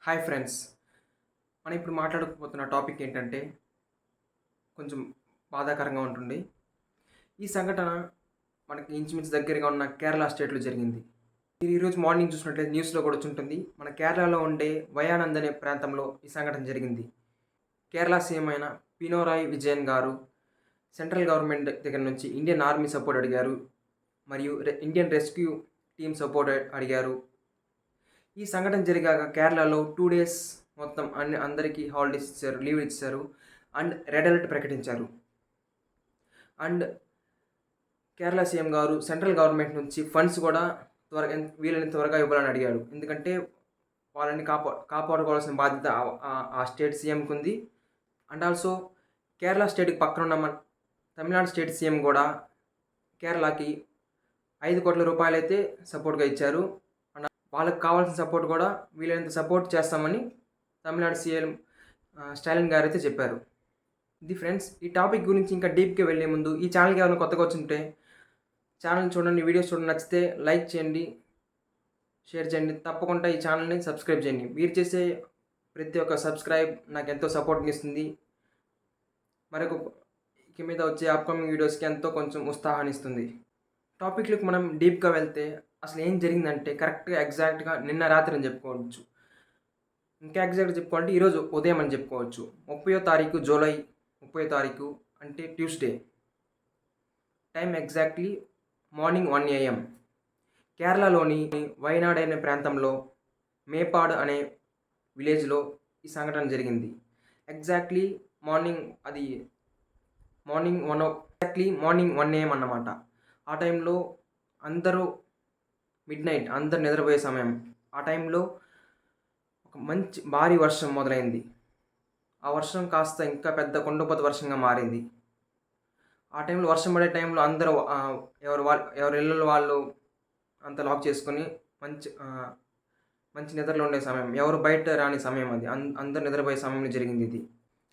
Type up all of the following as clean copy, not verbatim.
Hi friends. మనం ఇప్పుడు మాట్లాడుకోబోతున్న topic ఏంటంటే, కొంచెం బాధాకరంగా ఉంటుంది. ఈ సంఘటన మనకి ఇంచుమించు దగ్గరగా ఉన్న కేరళ స్టేట్‌లో జరిగింది. మీరు ఈరోజు మార్నింగ్ చూసినట్లయితే న్యూస్‌లో కూడా వచ్చుంటుంది. మన కేరళలో ఉండే వయానంద్ అనే ప్రాంతంలో ఈ సంఘటన జరిగింది. కేరళ సీఎం అయిన పినోరాయ్ విజయన్ గారు సెంట్రల్ గవర్నమెంట్ దగ్గర నుంచి ఇండియన్ ఆర్మీ సపోర్ట్ అడిగారు. మరియు ఇండియన్ రెస్క్యూ టీమ్ సపోర్ట్ అడిగారు. ఈ సంఘటన జరిగాక కేరళలో 2 డేస్ మొత్తం అందరికీ హాలిడేస్ ఇచ్చారు. లీవ్ ఇచ్చారు. అండ్ రెడ్ అలర్ట్ ప్రకటించారు. అండ్ కేరళ సీఎం గారు సెంట్రల్ గవర్నమెంట్ నుంచి ఫండ్స్ కూడా వీలైనంత త్వరగా ఇవ్వాలని అడిగాడు. ఎందుకంటే వాళ్ళని కాపాడుకోవాల్సిన బాధ్యత ఆ స్టేట్ సీఎంకి ఉంది. అండ్ ఆల్సో కేరళ స్టేట్‌కి పక్కన ఉన్న తమిళనాడు స్టేట్ సీఎం కూడా కేరళకి 5 కోట్ల రూపాయలైతే సపోర్ట్‌గా ఇచ్చారు. వాళ్ళకి కావాల్సిన సపోర్ట్ కూడా వీలైనంత సపోర్ట్ చేస్తామని తమిళనాడు సీఎం స్టాలిన్ గారైతే చెప్పారు. ఇది ఫ్రెండ్స్. ఈ టాపిక్ గురించి ఇంకా డీప్‌గా వెళ్ళే ముందు ఈ ఛానల్‌కి ఎవరైనా కొత్తగా వచ్చుంటే ఛానల్ చూడండి, వీడియోస్ చూడండి, నచ్చితే లైక్ చేయండి, షేర్ చేయండి. తప్పకుండా ఈ ఛానల్‌ని సబ్స్క్రైబ్ చేయండి. మీరు చేసే ప్రతి ఒక్క సబ్స్క్రైబ్ నాకెంతో సపోర్ట్‌ని ఇస్తుంది. మరొక ఇక మీద వచ్చే అప్‌కమింగ్ వీడియోస్‌కి ఎంతో కొంచెం ఉత్సాహాన్ని ఇస్తుంది. టాపిక్‌లోకి మనం డీప్‌గా వెళ్తే అసలు ఏం జరిగిందంటే కరెక్ట్‌గా ఎగ్జాక్ట్‌గా నిన్న రాత్రి అని చెప్పుకోవచ్చు. ఇంకా ఎగ్జాక్ట్‌గా చెప్పుకోవాలంటే ఈరోజు ఉదయం అని చెప్పుకోవచ్చు. 30వ తారీఖు జూలై 30వ తారీఖు అంటే Tuesday. Time exactly morning 1 AM. కేరళలోని వయనాడ్ అనే ప్రాంతంలో మేపాడ్ అనే విలేజ్‌లో ఈ సంఘటన జరిగింది. ఎగ్జాక్ట్‌లీ మార్నింగ్ 1 AM అన్నమాట. ఆ టైంలో అందరూ మిడ్‌నైట్ అందరూ నిద్రపోయే సమయం. ఆ టైంలో ఒక మంచి భారీ వర్షం మొదలైంది. ఆ వర్షం కాస్త ఇంకా పెద్ద కుండపోత వర్షంగా మారింది. ఆ టైంలో వర్షం పడే టైంలో అందరూ ఎవరి ఇళ్ళలో వాళ్ళు అంతా లాక్ చేసుకొని మంచి నిద్రలో ఉండే సమయం. ఎవరు బయట రాని సమయం అది. అందరూ నిద్రపోయే సమయంలో జరిగింది ఇది.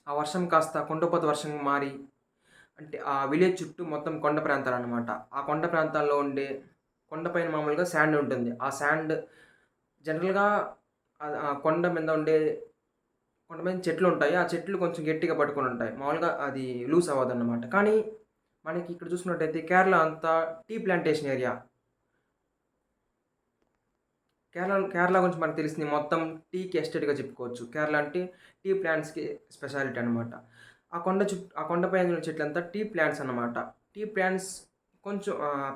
ఆ వర్షం కాస్త కుండపోత వర్షంగా మారి అంటే ఆ విలేజ్ చుట్టూ మొత్తం కొండ ప్రాంతాలన్నమాట. ఆ కొండ ప్రాంతాల్లో ఉండే కొండపైన మామూలుగా శాండ్ ఉంటుంది. ఆ శాండ్ జనరల్‌గా కొండ మీద చెట్లుంటాయి. ఆ చెట్లు కొంచెం గట్టిగా పట్టుకొనుంటాయి. మామూలుగా అది లూజ్ అవ్వదన్నమాట. కానీ మనకి ఇక్కడ చూసుకున్నట్టయితే కేరళ అంతా టీ ప్లాంటేషన్ ఏరియా. కేరళ గురించి మనకు తెలిసింది మొత్తం టీకి ఎస్టేట్‌గా చెప్పుకోవచ్చు. కేరళ అంటే టీ ప్లాంట్స్‌కి స్పెషాలిటీ అనమాట. ఆ కొండపైన ఉన్న చెట్లంతా టీ ప్లాంట్స్ అన్నమాట. టీ ప్లాంట్స్ కొంచెం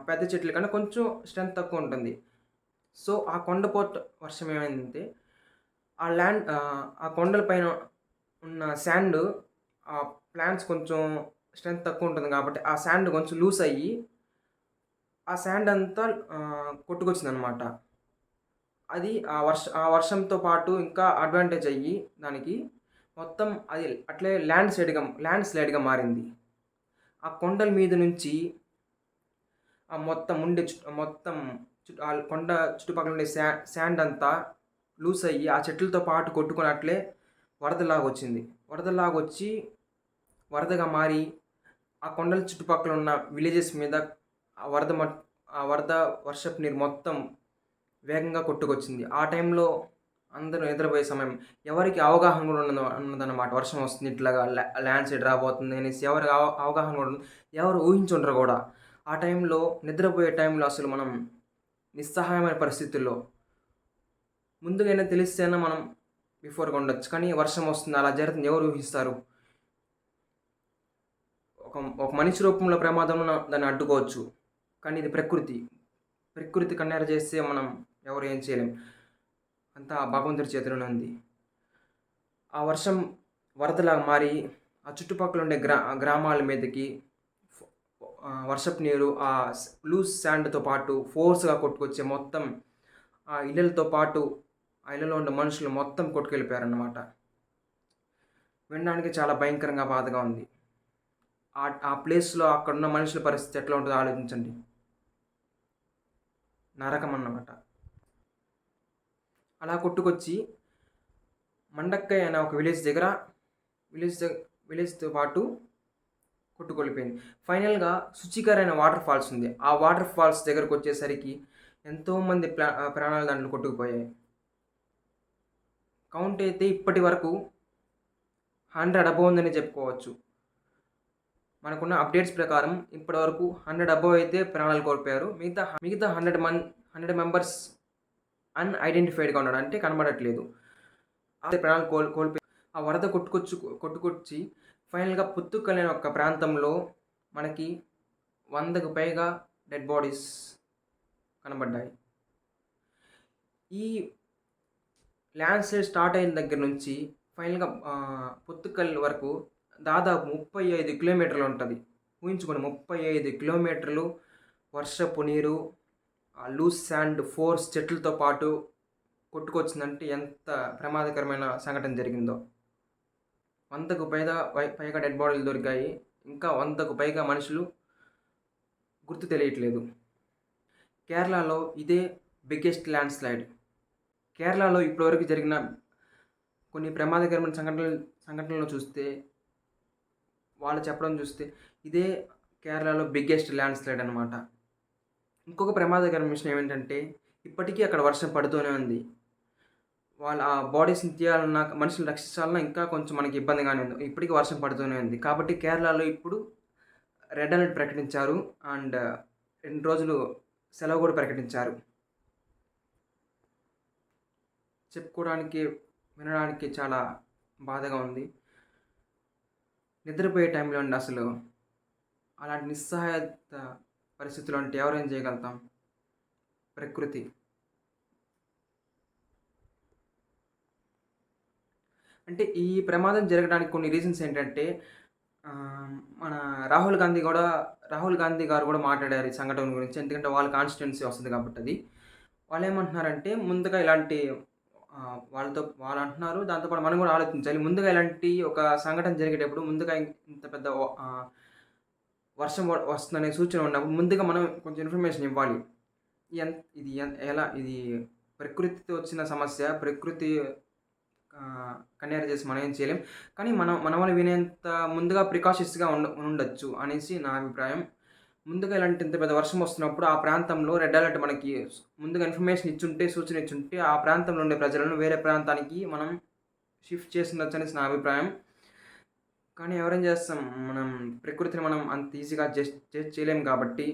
పెద్ద చెట్ల కన్నా కొంచెం స్ట్రెంత్ తక్కువ ఉంటుంది. సో, ఆ కొండపోత వర్షం ఏమైందంటే ఆ కొండల పైన ఉన్న శాండ్ ఆ ప్లాంట్స్ కొంచెం స్ట్రెంత్ తక్కువ ఉంటుంది కాబట్టి ఆ శాండ్ కొంచెం లూజ్ అయ్యి ఆ శాండ్ అంతా కొట్టుకొచ్చిందనమాట. అది ఆ వర్షంతో పాటు ఇంకా అడ్వాంటేజ్ అయ్యి దానికి మొత్తం అది అట్లే ల్యాండ్ స్లైడ్‌గా మారింది. ఆ కొండల మీద నుంచి ఆ మొత్తం ఉండే మొత్తం ఆ కొండ చుట్టుపక్కల ఉండే శాండ్ అంతా లూజ్ అయ్యి ఆ చెట్లతో పాటు కొట్టుకొని అట్లే వరదలాగొచ్చింది. వరదలాగొచ్చి వరదగా మారి ఆ కొండల చుట్టుపక్కల ఉన్న విలేజెస్ మీద ఆ వరద వర్షపు నీరు మొత్తం వేగంగా కొట్టుకొచ్చింది. ఆ టైంలో అందరూ నిద్రపోయే సమయం. ఎవరికీ అవగాహన కూడా ఉన్నదన్నమాట. వర్షం వస్తుంది ఇట్లాగా ల్యాండ్ స్లైడ్ రాబోతుంది అనేసి ఎవరికి అవగాహన కూడా ఉండదు. ఎవరు ఊహించుండరు కూడా. ఆ టైంలో నిద్రపోయే టైంలో అసలు మనం నిస్సహాయమైన పరిస్థితుల్లో ముందుగానే తెలిస్తేనే మనం బిఫోర్‌గా ఉండొచ్చు. కానీ వర్షం వస్తుంది అలా జరుగుతుంది ఎవరు ఊహిస్తారు? ఒక ఒక మనిషి రూపంలో ప్రమాదంలో దాన్ని అడ్డుకోవచ్చు. కానీ ఇది ప్రకృతి. ప్రకృతి కన్నెర చేస్తే మనం ఎవరు ఏం చేయలేం. అంతా భగవంతుడి చేతిలోనే ఉంది. ఆ వర్షం వరదలాగా మారి ఆ చుట్టుపక్కల ఉండే గ్రామాల మీదకి వర్షపు నీరు లూజ్ శాండ్‌తో పాటు ఫోర్స్‌గా కొట్టుకొచ్చే మొత్తం ఆ ఇళ్ళలతో పాటు ఆ ఇళ్ళలో ఉండే మనుషులు మొత్తం కొట్టుకెళ్ళిపోయారన్నమాట. వినడానికి చాలా భయంకరంగా బాధగా ఉంది. ఆ ప్లేస్‌లో అక్కడున్న మనుషుల పరిస్థితి ఎట్లా ఉంటదో ఆలోచించండి. నరకం అన్నమాట. అలా కొట్టుకొచ్చి మండక్కై అనే ఒక విలేజ్‌తో పాటు కొట్టుకెళ్ళిపోయింది. ఫైనల్‌గా సుచికర్ అనే వాటర్ ఫాల్స్ ఉంది. ఆ వాటర్ ఫాల్స్ దగ్గరకొచ్చేసరికి ఎంతోమంది ప్రాణాలు దాంట్లో కొట్టుకుపోయాయి. కౌంట్ అయితే ఇప్పటి వరకు 100 అబోవ్ ఉందని చెప్పుకోవచ్చు. మనకున్న అప్డేట్స్ ప్రకారం ఇప్పటివరకు 100 అబోవ్ అయితే ప్రాణాలు కోల్పోయారు. మిగతా 100 మెంబర్స్ అన్‌ఐడెంటిఫైడ్‌గా ఉన్నాడు. అంటే కనబడట్లేదు. ప్రాణాలు కోల్పోయి ఆ వరద కొట్టుకొచ్చి ఫైనల్‌గా పుత్తుక్కల్ అనే ఒక ప్రాంతంలో మనకి 100కు పైగా డెడ్ బాడీస్ కనబడ్డాయి. ఈ ల్యాండ్ స్లైడ్ స్టార్ట్ అయిన దగ్గర నుంచి ఫైనల్‌గా పుత్తుక్కల్ వరకు దాదాపు 35 కిలోమీటర్లు ఉంటది. ఊహించుకోండి 35 కిలోమీటర్లు వర్షపు నీరు, లూజ్ శాండ్, ఫోర్స్ చెట్లతో పాటు కొట్టుకొచ్చిందంటే ఎంత ప్రమాదకరమైన సంఘటన జరిగిందో. 100కు పైగా డెడ్ బాడీలు దొరికాయి. ఇంకా 100కు పైగా మనుషులు గుర్తు తెలియట్లేదు. కేరళలో ఇదే బిగ్గెస్ట్ ల్యాండ్ స్లైడ్. కేరళలో ఇప్పటివరకు జరిగిన కొన్ని ప్రమాదకరమైన సంఘటనలు చూస్తే, వాళ్ళు చెప్పడం చూస్తే ఇదే కేరళలో బిగ్గెస్ట్ ల్యాండ్ స్లైడ్ అనమాట. ఇంకొక ప్రమాదకరమైన విషయం ఏమిటంటే ఇప్పటికీ అక్కడ వర్షం పడుతూనే ఉంది. వాళ్ళ ఆ బాడీస్‌ని తీయాలన్నా, మనుషుల్ని రక్షించాలన్నా ఇంకా కొంచెం మనకి ఇబ్బందిగానే ఉంది. ఇప్పటికి వర్షం పడుతూనే ఉంది. కాబట్టి కేరళలో ఇప్పుడు రెడ్ అలర్ట్ ప్రకటించారు. అండ్ 2 రోజులు సెలవు కూడా ప్రకటించారు. చెప్పుకోవడానికి, వినడానికి చాలా బాధగా ఉంది. నిద్రపోయే టైంలో అండి అసలు అలాంటి నిస్సహాయత పరిస్థితుల్లో అంటే ఎవరేం చేయగలుగుతాం? ప్రకృతి. అంటే ఈ ప్రమాదం జరగడానికి కొన్ని రీజన్స్ ఏంటంటే మన రాహుల్ గాంధీ గారు కూడా మాట్లాడారు ఈ సంఘటన గురించి. ఎందుకంటే వాళ్ళ కాన్స్టిట్యుయెన్సీ వస్తది కాబట్టి అది. వాళ్ళేమంటున్నారంటే ముందుగా ఇలాంటి వాళ్ళు అంటున్నారు. దాంతో పాటు మనం కూడా ఆలోచించాలి. ముందుగా ఇలాంటి ఒక సంఘటన జరిగేటప్పుడు ముందుగా ఇంత పెద్ద వర్షం వస్తుందనే సూచన ఉన్నప్పుడు ముందుగా మనం కొంచెం ఇన్ఫర్మేషన్ ఇవ్వాలి. ఇది ప్రకృతితో వచ్చిన సమస్య. ప్రకృతి కన్నెర చేసి మనం ఏం చేయలేం. కానీ మన వాళ్ళు వినేంత ముందుగా ప్రికాషన్స్‌గా ఉండొచ్చు అనేసి నా అభిప్రాయం. ముందుగా ఇలాంటి ఇంత పెద్ద వర్షం వస్తున్నప్పుడు ఆ ప్రాంతంలో రెడ్ అలర్ట్ మనకి ముందుగా ఇన్ఫర్మేషన్ సూచన ఇచ్చుంటే ఆ ప్రాంతంలో ఉండే ప్రజలను వేరే ప్రాంతానికి మనం షిఫ్ట్ చేసుండొచ్చు అనేసి నా అభిప్రాయం. కానీ ఎవరేం చేస్తాం? మనం ప్రకృతిని మనం అంత ఈజీగా చేయలేం కాబట్టి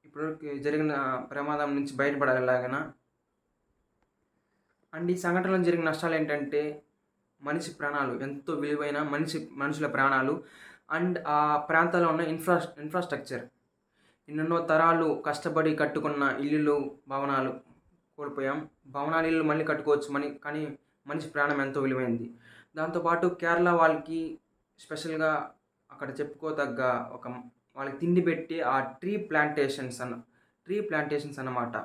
ఇప్పటివరకు జరిగిన ప్రమాదం నుంచి బయటపడాలి ఎలాగైనా. అండ్ ఈ సంఘటనలో జరిగిన నష్టాలేంటంటే మనిషి ప్రాణాలు ఎంతో విలువైన మనుషుల ప్రాణాలు. అండ్ ఆ ప్రాంతాల్లో ఉన్న ఇన్ఫ్రాస్ట్రక్చర్ ఎన్నెన్నో తరాలు కష్టపడి కట్టుకున్న ఇల్లులు, భవనాలు కోల్పోయాం. భవనాలు, ఇల్లు మళ్ళీ కట్టుకోవచ్చు కానీ మనిషి ప్రాణం ఎంతో విలువైంది. దాంతోపాటు కేరళ వాళ్ళకి స్పెషల్‌గా అక్కడ చెప్పుకోదగ్గ వాళ్ళకి తిండి పెట్టి ఆ ట్రీ ప్లాంటేషన్స్ అన్నమాట.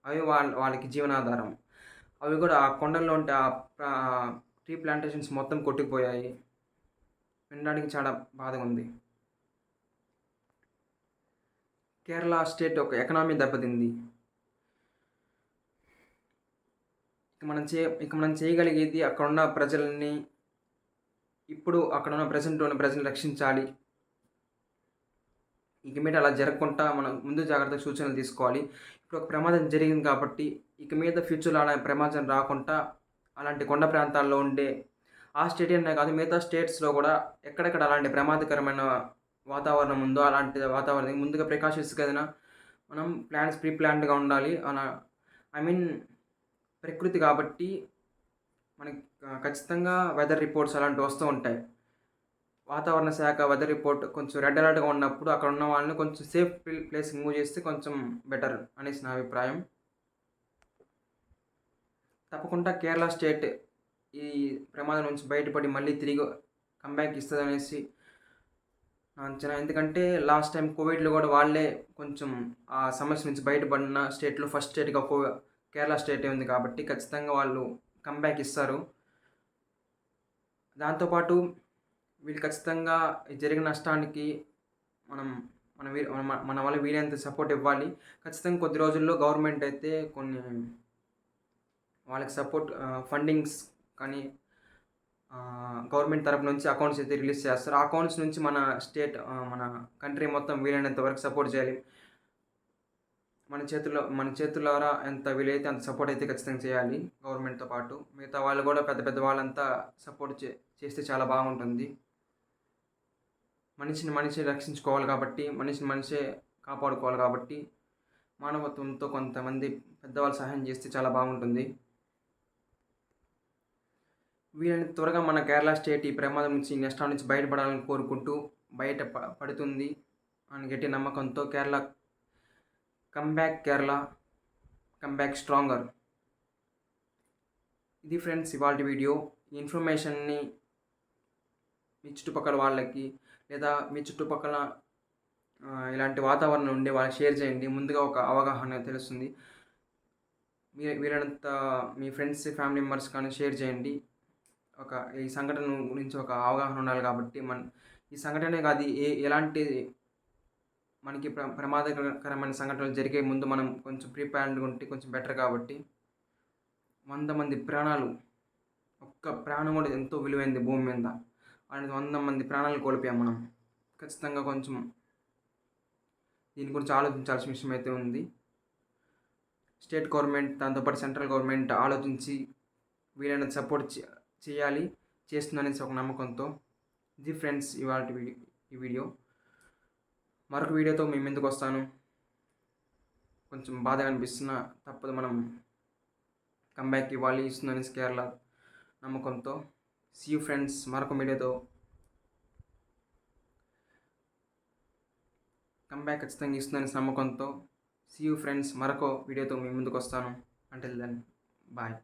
అవి వాళ్ళకి జీవనాధారం. అవి కూడా ఆ కొండల్లో ఉంటే ట్రీ ప్లాంటేషన్స్ మొత్తం కొట్టుకుపోయాయి. వినడానికి చాలా బాధగా ఉంది. కేరళ స్టేట్ ఒక ఎకనామీ దెబ్బతింది. ఇక మనం చేయగలిగేది అక్కడున్న ప్రజల్ని ఇప్పుడు అక్కడున్న ప్రెజెంట్ ఉన్న ప్రజల్ని రక్షించాలి. ఇక మీద అలా జరగకుండా మనం ముందు జాగ్రత్త సూచనలు తీసుకోవాలి. ఇప్పుడు ఒక ప్రమాదం జరిగింది కాబట్టి ఇక మీద ఫ్యూచర్‌లో అలా ప్రమాదం రాకుండా అలాంటి కొండ ప్రాంతాల్లో ఉండే ఆ స్టేట్ అనే కాదు మిగతా స్టేట్స్‌లో కూడా ఎక్కడెక్కడ అలాంటి ప్రమాదకరమైన వాతావరణం ఉందో అలాంటి వాతావరణం ముందుగా ప్రికాషన్స్‌గా ఏదైనా మనం ప్రీ ప్లాన్డ్‌గా ఉండాలి. అలా ప్రకృతి కాబట్టి మనకి ఖచ్చితంగా వెదర్ రిపోర్ట్స్ అలాంటివి వస్తూ ఉంటాయి. వాతావరణ శాఖ వెదర్ రిపోర్ట్ కొంచెం రెడ్ అలర్ట్‌గా ఉన్నప్పుడు అక్కడ ఉన్న వాళ్ళని కొంచెం సేఫ్ ప్లేస్‌కి మూవ్ చేస్తే కొంచెం బెటర్ అనేసి నా అభిప్రాయం. తప్పకుండా కేరళ స్టేట్ ఈ ప్రమాదం నుంచి బయటపడి మళ్ళీ తిరిగి కంబ్యాక్ ఇస్తదనేసి నా అంచనా. ఎందుకంటే లాస్ట్ టైం కోవిడ్‌లో కూడా వాళ్ళే కొంచెం ఆ సమస్య నుంచి బయటపడిన స్టేట్‌లో ఫస్ట్ స్టేట్‌గా కేరళ స్టేటే ఉంది కాబట్టి ఖచ్చితంగా వాళ్ళు కంబ్యాక్ ఇస్తారు. దాంతోపాటు వీళ్ళు ఖచ్చితంగా జరిగిన నష్టానికి మన వల్ల వీలైనంత సపోర్ట్ ఇవ్వాలి. ఖచ్చితంగా కొద్ది రోజుల్లో గవర్నమెంట్ అయితే కొన్ని వాళ్ళకి సపోర్ట్ ఫండింగ్స్ కానీ గవర్నమెంట్ తరపు నుంచి అకౌంట్స్ అయితే రిలీజ్ చేస్తారు. ఆ అకౌంట్స్ నుంచి మన కంట్రీ మొత్తం వీలైనంత వరకు సపోర్ట్ చేయాలి. మన చేతులారా ఎంత వీలైతే అంత సపోర్ట్ అయితే ఖచ్చితంగా చేయాలి గవర్నమెంట్‌తో పాటు. మిగతా వాళ్ళు గూడా పెద్ద పెద్ద వాళ్ళంతా సపోర్ట్ చేస్తే చాలా బాగుంటుంది. మనిషిని మనిషే రక్షించుకోవాలి కాబట్టి, మనిషిని మనిషే కాపాడుకోవాలి కాబట్టి, మానవత్వంతో కొంతమంది పెద్దవాళ్ళు సహాయం చేస్తే చాలా బాగుంటుంది. వీలైనంత త్వరగా మన కేరళ స్టేట్ ఈ ప్రమాదం నుంచి, ఈ నష్టం నుంచి బయటపడాలని కోరుకుంటూ, బయట పడుతుంది అని గట్టి నమ్మకంతో కేరళ, కమ్ బ్యాక్ స్ట్రాంగర్. ఇది ఫ్రెండ్స్ ఇవాల్టి వీడియో. ఈ ఇన్ఫర్మేషన్‌ని మీ చుట్టుపక్కల వాళ్ళకి, లేదా మీ చుట్టుపక్కల ఇలాంటి వాతావరణం ఉండే వాళ్ళకి షేర్ చేయండి. ముందుగా ఒక అవగాహన తెలుస్తుంది. వీలైనంత మీ ఫ్రెండ్స్, ఫ్యామిలీ మెంబర్స్ కానీ షేర్ చేయండి. ఈ సంఘటన గురించి ఒక అవగాహన ఉండాలి కాబట్టి, ఈ సంఘటనే కాదు, ఎలాంటి మనకి ప్రమాదకరమైన సంఘటనలు జరిగే ముందు మనం కొంచెం ప్రిపేర్డ్‌గా ఉంటే కొంచెం బెటర్ కాబట్టి, 100 మంది ప్రాణాలు, ఒక్క ప్రాణం కూడా ఎంతో విలువైంది భూమి మీద. అలాంటి 100 మంది ప్రాణాలు కోల్పోయాం మనం. ఖచ్చితంగా కొంచెం దీని గురించి ఆలోచించాల్సిన విషయం అయితే ఉంది. స్టేట్ గవర్నమెంట్, దాంతోపాటు సెంట్రల్ గవర్నమెంట్ ఆలోచించి వీలైనంత సపోర్ట్ చేయాలి, చేస్తుందనేసి ఒక నమ్మకంతో. ఇది ఫ్రెండ్స్ ఇవాల్టి ఈ వీడియో. మరొక వీడియోతో మీ ముందుకు వస్తాను. కొంచెం బాధగా అనిపిస్తున్నా తప్పదు, మనం కంబ్యాక్ ఇవ్వాలి, ఇస్తుందనేసి కేరళ నమ్మకంతో. సీ యూ ఫ్రెండ్స్, మరొక వీడియోతో. కంబ్యాక్ ఖచ్చితంగా ఇస్తుందనేసి నమ్మకంతో. సీ యూ ఫ్రెండ్స్, మరొక వీడియోతో మీ ముందుకు వస్తాను. Until then bye.